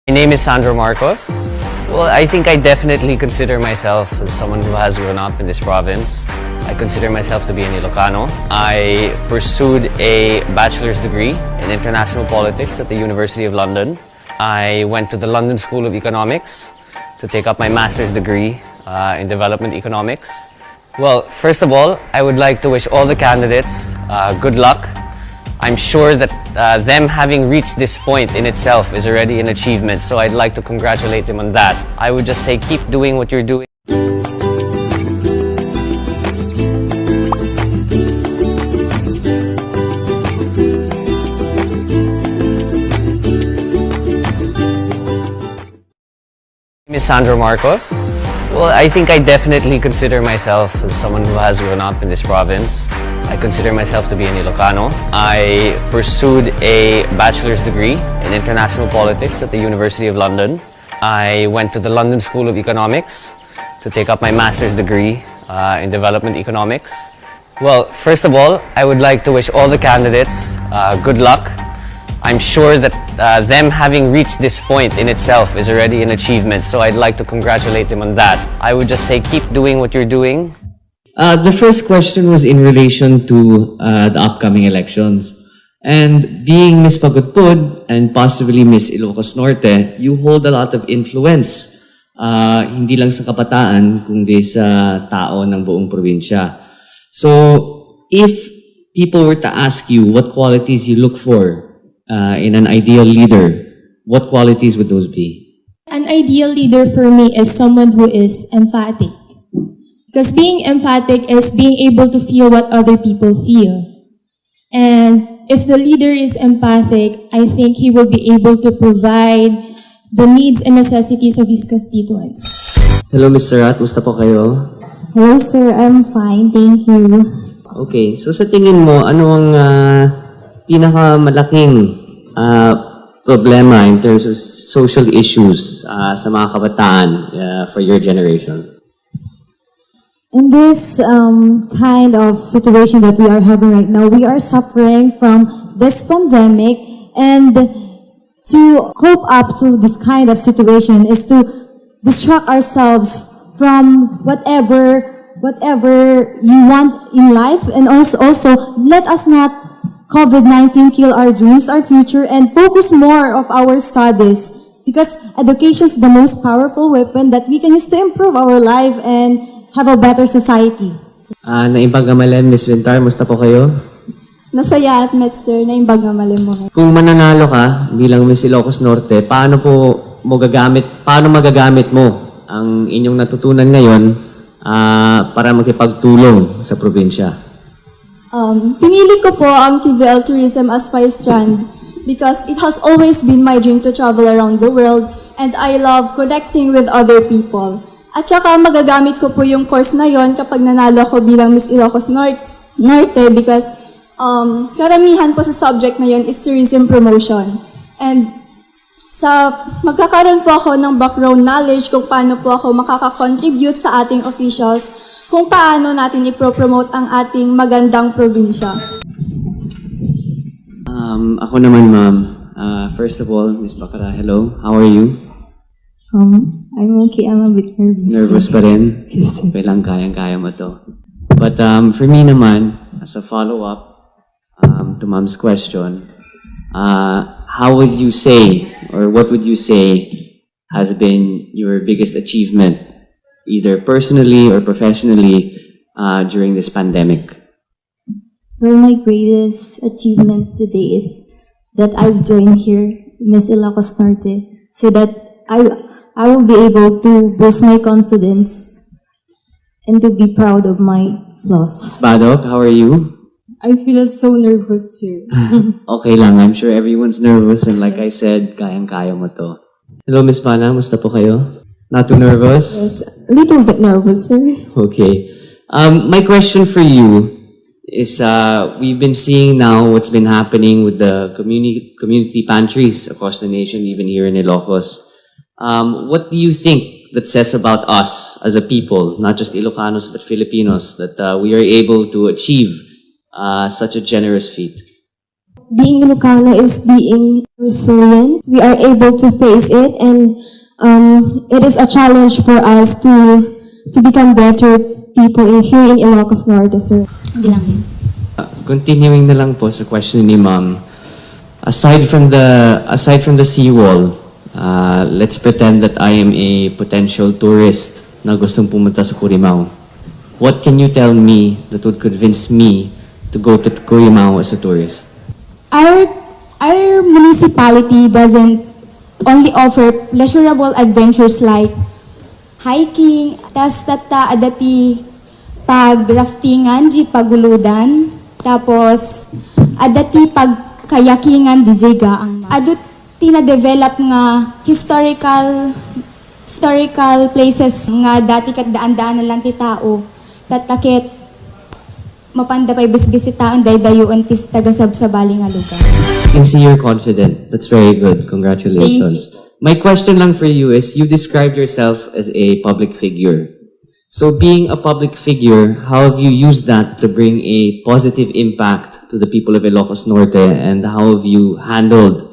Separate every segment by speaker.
Speaker 1: My name is SANDRO MARCOS. Well, I think I definitely consider myself as someone who has grown up in this province. I consider myself to be an Ilocano. I pursued a bachelor's degree in international politics at the University of London. I went to the London School of Economics to take up my master's degree in development economics. Well, first of all, I would like to wish all the candidates good luck. I'm sure that them having reached this point in itself is already an achievement, so I'd like to congratulate them on that. I would just say keep doing what you're doing. My name is SANDRO MARCOS. Well, I think I definitely consider myself as someone who has grown up in this province. I consider myself to be an Ilocano. I pursued a bachelor's degree in international politics at the University of London. I went to the London School of Economics to take up my master's degree in development economics. Well, first of all, I would like to wish all the candidates good luck. I'm sure that them having reached this point in itself is already an achievement, so I'd like to congratulate them on that. I would just say keep doing what you're doing.
Speaker 2: The first question was in relation to the upcoming elections. And being Miss Pagudpud and possibly Miss Ilocos Norte, you hold a lot of influence, hindi lang sa kabataan, kundi sa tao ng buong probinsya. So, if people were to ask you what qualities you look for in an ideal leader, what qualities would those be?
Speaker 3: An ideal leader for me is someone who is emphatic. Because being emphatic is being able to feel what other people feel. And if the leader is empathic, I think he will be able to provide the needs and necessities of his constituents.
Speaker 2: Hello, Mr. Rat. Musta po kayo?
Speaker 4: Hello, sir. I'm fine. Thank you.
Speaker 2: Okay. So, sa tingin mo, ano ang pinakamalaking problema in terms of social issues sa mga kabataan for your generation?
Speaker 4: In this kind of situation that we are having right now, we are suffering from this pandemic, and to cope up to this kind of situation is to distract ourselves from whatever you want in life, and also let us not COVID-19 kill our dreams, our future, and focus more of our studies, because education is the most powerful weapon that we can use to improve our life and have a better society.
Speaker 2: Naimbag Amalim, Miss Vintar, musta po kayo?
Speaker 4: Nasaya at met, sir. Naimbag nga mali mo.
Speaker 2: Kung mananalo ka bilang Miss Ilocos Norte, paano magagamit mo ang inyong natutunan ngayon para makipagtulong sa probinsya?
Speaker 5: Pinili ko po ang TVL Tourism as my strand because it has always been my dream to travel around the world, and I love connecting with other people. At saka magagamit ko po yung course na yon kapag nanalo ko bilang Miss Ilocos Norte because karamihan po sa subject na yon is tourism promotion. And magkakaroon po ako ng background knowledge kung paano po ako makaka-contribute sa ating officials, kung paano natin i-promote ang ating magandang probinsya.
Speaker 2: Ako naman, ma'am. First of all, Miss Bakara, hello. How are you?
Speaker 4: I'm okay. I'm a bit nervous.
Speaker 2: Nervous pa rin?
Speaker 4: Yes, sir.
Speaker 2: Okay lang, kayang-kaya mo to. But for me naman, as a follow-up to Mom's question, how would you say, or what would you say has been your biggest achievement, either personally or professionally, during this pandemic?
Speaker 4: Well, my greatest achievement today is that I've joined here, Miss Ilocos Norte, so that I will be able to boost my confidence and to be proud of my flaws.
Speaker 2: Badok, how are you?
Speaker 3: I feel so nervous, sir.
Speaker 2: Okay lang, I'm sure everyone's nervous, and like I said, kayang-kaya mo to. Hello, Miss Pana, musta po kayo? Not too nervous?
Speaker 4: Yes, a little bit nervous, sir.
Speaker 2: Okay. My question for you is, we've been seeing now what's been happening with the community pantries across the nation, even here in Ilocos. What do you think that says about us as a people, not just Ilocanos but Filipinos, that we are able to achieve such a generous feat?
Speaker 4: being Ilocano is being resilient. We are able to face it, and it is a challenge for us to become better people here in Ilocos Norte, sir.
Speaker 2: Continuing na lang po sa question ni Ma'am, aside from the seawall, let's pretend that I am a potential tourist na gustong pumunta sa Corimao. What can you tell me that would convince me to go to Corimao as a tourist?
Speaker 4: Our municipality doesn't only offer pleasurable adventures like hiking, tata adati pag-raftingan, di paguludan, tapos adati pag-kayakingan di gaang. Adut tina-develop nga historical places nga dati kat daan-daan lang ti tao. Tatakit mapanda pa'y bisbisitaon daydayon tis tagasabsabali nga lugar.
Speaker 2: I can see you're confident. That's very good. Congratulations. My question lang for you is, you described yourself as a public figure. So being a public figure, how have you used that to bring a positive impact to the people of Ilocos Norte, and how have you handled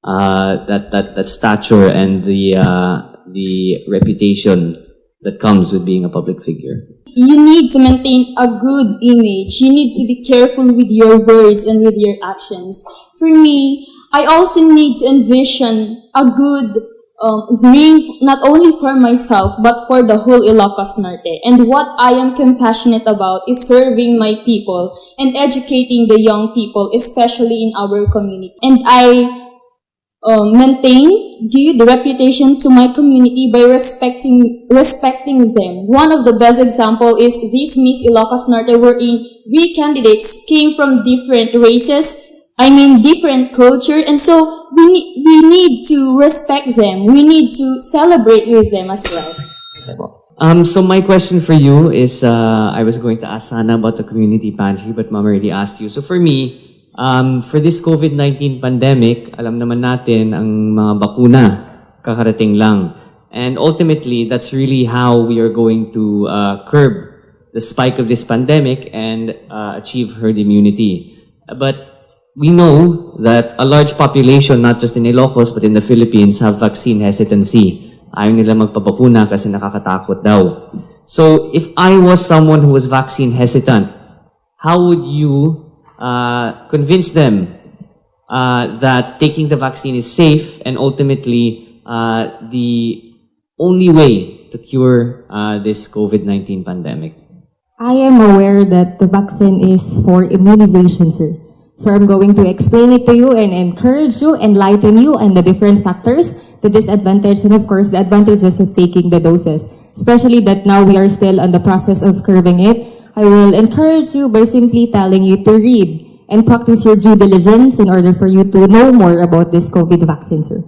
Speaker 2: that stature and the reputation that comes with being a public figure?
Speaker 6: You need to maintain a good image. You need to be careful with your words and with your actions. For me, I also need to envision a good dream, not only for myself, but for the whole Ilocos Norte. And what I am compassionate about is serving my people and educating the young people, especially in our community. And I maintain good reputation to my community by respecting them. One of the best example is this Miss Ilocos Norte, wherein we candidates came from different races, different culture, and so we need to respect them. We need to celebrate with them as well.
Speaker 2: So my question for you is, I was going to ask Sana about the community pantry, but Ma'am already asked you. So for me, for this COVID-19 pandemic, alam naman natin ang mga bakuna kakarating lang. And ultimately, that's really how we are going to curb the spike of this pandemic and achieve herd immunity. But we know that a large population, not just in Ilocos but in the Philippines, have vaccine hesitancy. Ayaw nila magpabakuna kasi nakakatakot daw. So if I was someone who was vaccine hesitant, how would you convince them that taking the vaccine is safe and ultimately the only way to cure this COVID-19 pandemic?
Speaker 7: I am aware that the vaccine is for immunization, sir. So I'm going to explain it to you and encourage you, enlighten you on the different factors, the disadvantage, and of course the advantages of taking the doses. Especially that now we are still on the process of curbing it. I will encourage you by simply telling you to read and practice your due diligence in order for you to know more about this COVID vaccine, sir.